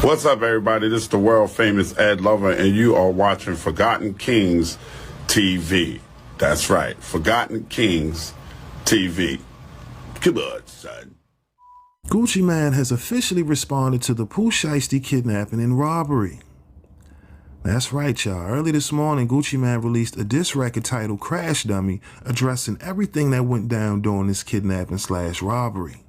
What's up, everybody? This is the world famous Ed Lover, and you are watching Forgotten Kings TV. That's right, Forgotten Kings TV. Come on, son. Gucci Mane has officially responded to the Pooh Shiesty kidnapping and robbery. That's right, y'all. Early this morning, Gucci Mane released a diss record titled Crash Dummy, addressing everything that went down during this kidnapping/robbery.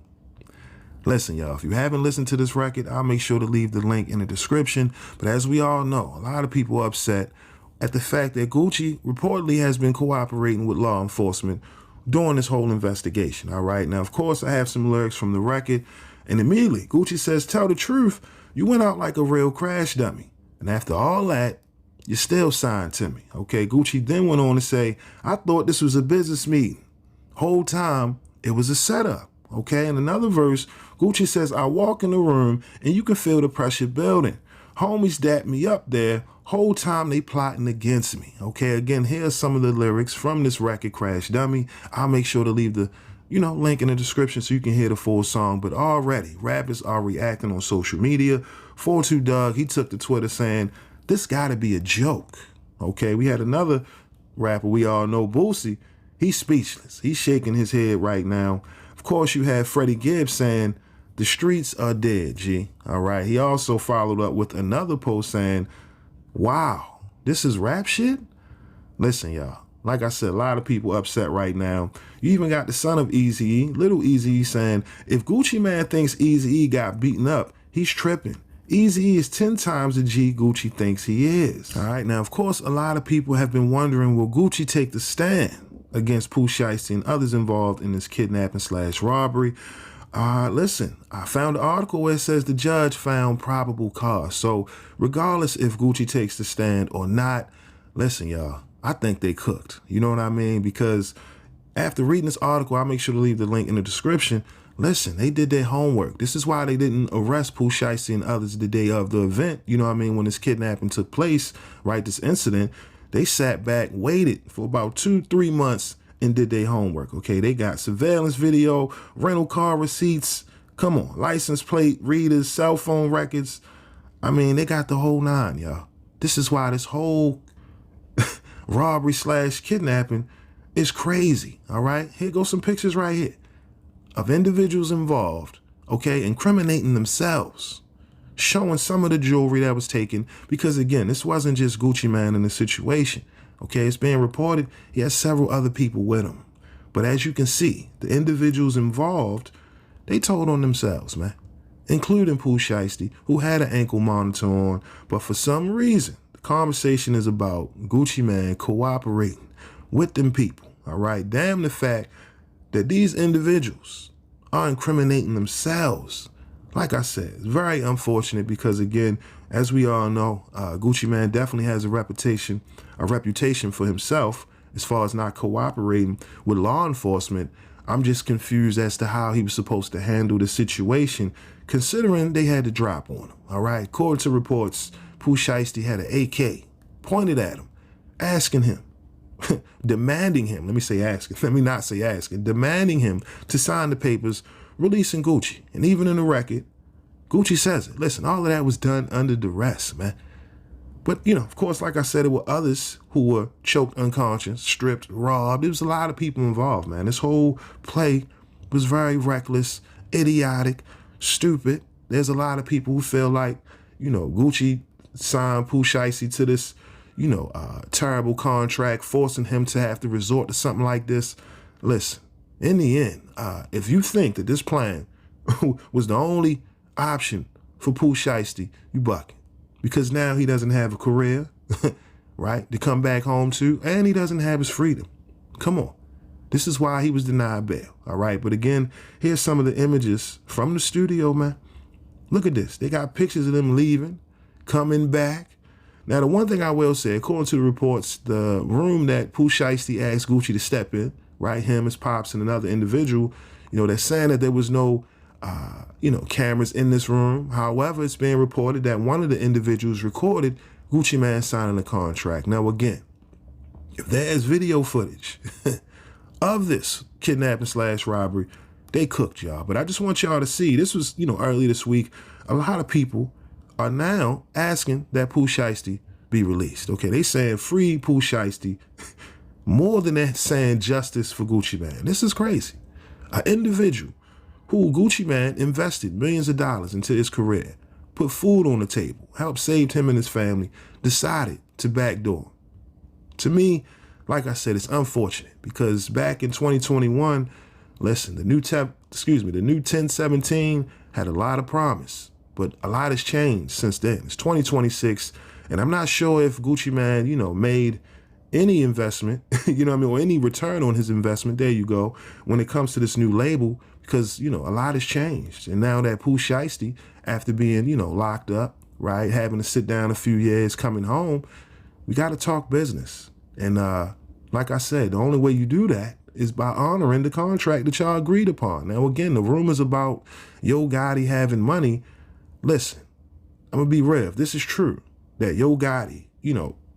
Listen, y'all, if you haven't listened to this record, I'll make sure to leave the link in the description. But as we all know, a lot of people are upset at the fact that Gucci reportedly has been cooperating with law enforcement during this whole investigation. All right. Now, of course, I have some lyrics from the record. And immediately, Gucci says, "Tell the truth. You went out like a real crash dummy. And after all that, you still signed to me." Okay. Gucci then went on to say, "I thought this was a business meeting. Whole time, it was a setup." Okay, in another verse, Gucci says, "I walk in the room and you can feel the pressure building. Homies dapped me up there. Whole time they plotting against me." Okay, again, here's some of the lyrics from this record, Crash Dummy. I'll make sure to leave the, link in the description so you can hear the full song. But already, rappers are reacting on social media. 42 Doug, he took to Twitter saying, "This gotta be a joke." Okay, we had another rapper we all know, Boosie. He's speechless. He's shaking his head right now. Of course, you have Freddie Gibbs saying, "The streets are dead, G." All right. He also followed up with another post saying, "Wow, this is rap shit?" Listen, y'all. Like I said, a lot of people upset right now. You even got the son of Eazy-E, Little Eazy-E, saying, "If Gucci Mane thinks Eazy-E got beaten up, he's tripping. Eazy-E is 10 times the G Gucci thinks he is." All right. Now, of course, a lot of people have been wondering, will Gucci take the stand against Pooh Shiesty and others involved in this kidnapping/robbery? Listen, I found an article where it says the judge found probable cause. So regardless if Gucci takes the stand or not, listen, y'all, I think they cooked. You know what I mean? Because after reading this article, I'll make sure to leave the link in the description. Listen, they did their homework. This is why they didn't arrest Pooh Shiesty and others the day of the event. You know what I mean? When this kidnapping took place, right, this incident, they sat back, waited for about 2-3 months and did their homework. Okay, they got surveillance video, rental car receipts, come on, license plate readers, cell phone records. I mean, they got the whole nine, y'all. This is why this whole robbery/kidnapping is crazy. All right, here goes some pictures right here of individuals involved, okay, incriminating themselves, showing some of the jewelry that was taken, because again, this wasn't just Gucci Mane in the situation. Okay, it's being reported he has several other people with him. But as you can see, the individuals involved, they told on themselves, man, including Pooh Shiesty, who had an ankle monitor on. But for some reason, the conversation is about Gucci Mane cooperating with them people. All right, damn the fact that these individuals are incriminating themselves. Like I said, it's very unfortunate because, again, as we all know, Gucci Mane definitely has a reputation for himself as far as not cooperating with law enforcement. I'm just confused as to how he was supposed to handle the situation, considering they had to drop on him. All right. According to reports, Pooh Shiesty had an AK pointed at him, asking him, demanding him, let me not say asking, demanding him to sign the papers releasing Gucci. And even in the record, Gucci says it. Listen, all of that was done under duress, man. But, of course, like I said, there were others who were choked unconscious, stripped, robbed. There was a lot of people involved, man. This whole play was very reckless, idiotic, stupid. There's a lot of people who feel like, Gucci signed Pooh Shiesty to this, terrible contract, forcing him to have to resort to something like this. Listen, in the end, if you think that this plan was the only option for Pooh Shiesty, you bucking. Because now he doesn't have a career, right, to come back home to, and he doesn't have his freedom. Come on. This is why he was denied bail, all right? But again, here's some of the images from the studio, man. Look at this. They got pictures of them leaving, coming back. Now, the one thing I will say, according to the reports, the room that Pooh Shiesty asked Gucci to step in, right, him, his pops, and another individual, they're saying that there was no cameras in this room. However, it's being reported that one of the individuals recorded Gucci Mane signing a contract. Now, again, if there's video footage of this kidnapping/robbery, they cooked, y'all. But I just want y'all to see, this was, early this week, a lot of people are now asking that Pooh Shiesty be released. Okay, they saying free Pooh Shiesty more than they're saying justice for Gucci Mane. This is crazy. An individual who Gucci Mane invested millions of dollars into his career, put food on the table, helped save him and his family, decided to backdoor. To me, like I said, it's unfortunate because back in 2021, listen, the new 1017 had a lot of promise, but a lot has changed since then. It's 2026, and I'm not sure if Gucci Mane, made any investment, or any return on his investment, there you go, when it comes to this new label, because, a lot has changed. And now that Pooh Shiesty, after being, locked up, right, having to sit down a few years, coming home, we got to talk business. And like I said, the only way you do that is by honoring the contract that y'all agreed upon. Now, again, the rumors about Yo Gotti having money, listen, I'm going to be real. If this is true, that Yo Gotti,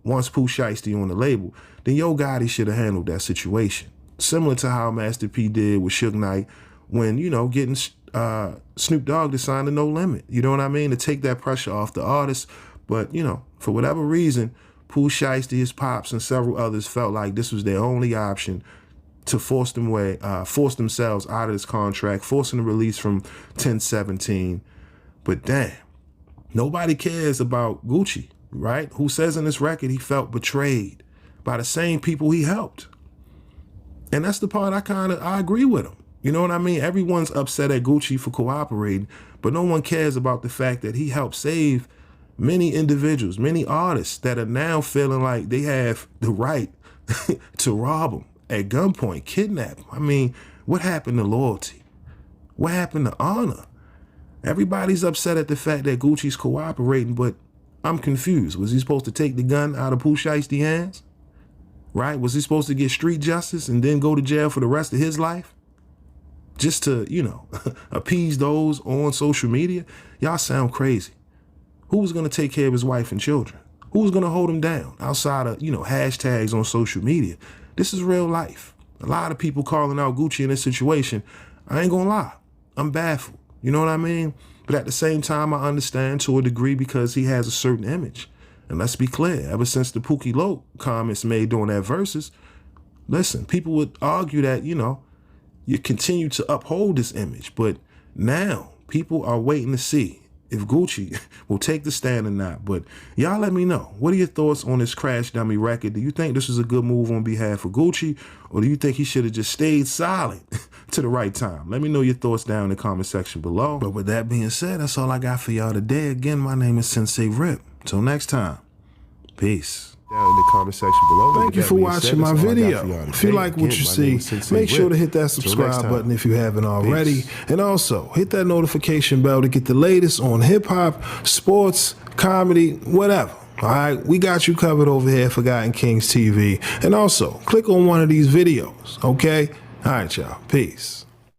wants Pooh Shiesty on the label, then Yo Gotti should have handled that situation. Similar to how Master P did with Suge Knight when, getting Snoop Dogg to sign the No Limit. You know what I mean? To take that pressure off the artist. But, for whatever reason, Pooh Shiesty, his pops, and several others felt like this was their only option to force themselves out of this contract, forcing the release from 1017. But damn, nobody cares about Gucci, right? Who says in this record he felt betrayed by the same people he helped. And that's the part I agree with him. You know what I mean? Everyone's upset at Gucci for cooperating, but no one cares about the fact that he helped save many individuals, many artists that are now feeling like they have the right to rob them at gunpoint, kidnap them. I mean, what happened to loyalty? What happened to honor? Everybody's upset at the fact that Gucci's cooperating, but I'm confused. Was he supposed to take the gun out of Pooh Shiesty's hands? Right? Was he supposed to get street justice and then go to jail for the rest of his life? Just to, appease those on social media? Y'all sound crazy. Who was going to take care of his wife and children? Who was going to hold him down outside of, hashtags on social media? This is real life. A lot of people calling out Gucci in this situation. I ain't going to lie. I'm baffled. You know what I mean? But at the same time, I understand to a degree because he has a certain image. And let's be clear, ever since the Pookie Loc comments made during that verses, listen, people would argue that, you continue to uphold this image. But now people are waiting to see if Gucci will take the stand or not. But y'all let me know. What are your thoughts on this Crash Dummy record? Do you think this was a good move on behalf of Gucci? Or do you think he should have just stayed silent to the right time? Let me know your thoughts down in the comment section below. But with that being said, that's all I got for y'all today. Again, my name is Sensei Rip. Till next time, peace. Down in the comment section below. Thank you for watching my video. If you like what you see, make sure to hit that subscribe button if you haven't already. And also, hit that notification bell to get the latest on hip-hop, sports, comedy, whatever. All right, we got you covered over here at Forgotten Kings TV. And also, click on one of these videos, okay? All right, y'all. Peace.